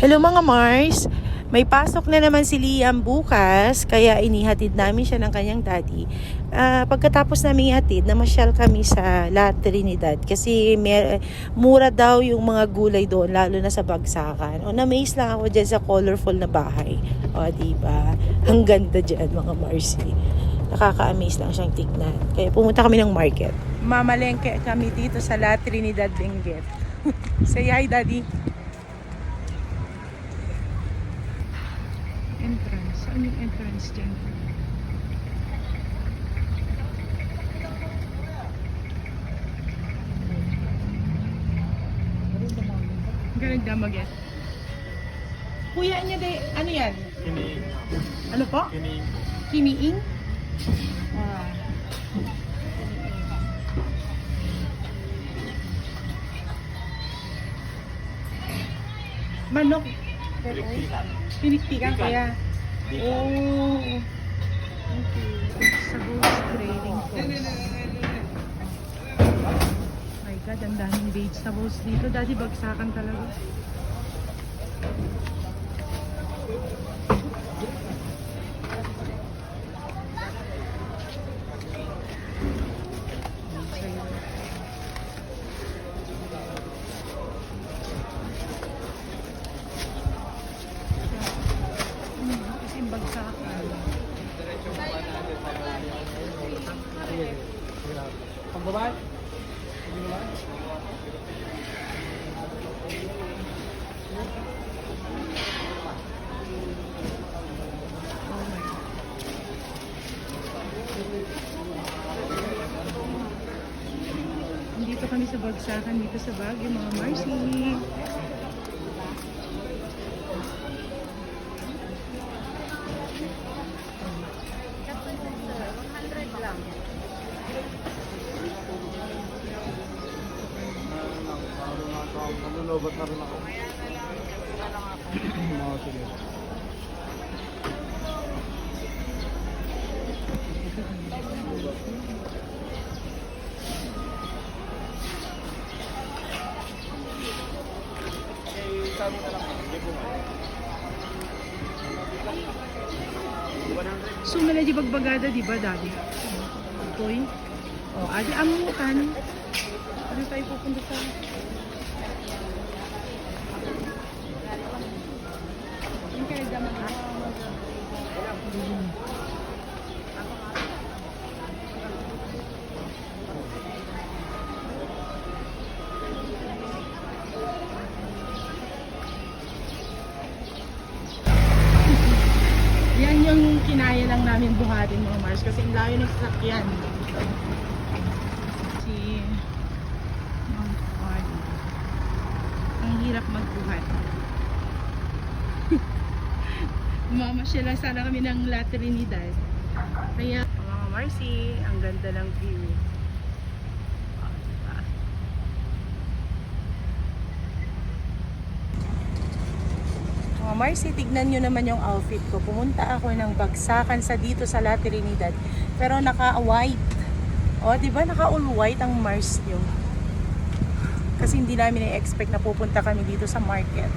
Hello mga Mars! May pasok na naman si Liam bukas, kaya inihatid namin siya ng kanyang daddy. Pagkatapos namin ihatid, namasyal kami sa La Trinidad kasi mura daw yung mga gulay doon, lalo na sa Bagsakan. Na-amaze lang ako dyan sa colorful na bahay. Diba? Ang ganda dyan mga Marcy. Nakaka-amaze lang siyang tignan. Kaya pumunta kami ng market. Mamalengke kami dito sa La Trinidad, Benguet. Say hi, Daddy. Entrance. Saan yung entrance dyan? Ganda mag-get. Kuya niya de, ano yan? Kiniing. Ano po? Kiniing. Kiniing? Manok. Pinikpikan kaya. Oh. Okay. Sa Rose Trading Post. My God, ang daming vegetables dito. Dati bagsakan talaga. Pagbabae? Dito kami sa Bagsakan, dito sa Baguio, mga Marcy. Nalulobot na rin ako. Sige. So, na di bagbagada, di ba, Daddy? Toy? Adi amutan. Ano tayo pupunta sa... Yung kaya daman na. Yan yung kinaya lang namin buhatin mga Mars kasi ang layo ng sasakyan. Si Mount Hardy. Ang hirap magbuhat. Mamasyal lang sana kami ng La Trinidad. Kaya mga Marcy, ang ganda ng view. Diba? Mga Marcy, tignan nyo naman yung outfit ko. Pumunta ako ng Bagsakan sa dito sa La Trinidad. Pero naka-white. Diba? Naka-all white ang Mars nyo. Kasi hindi namin i-expect na pupunta kami dito sa market.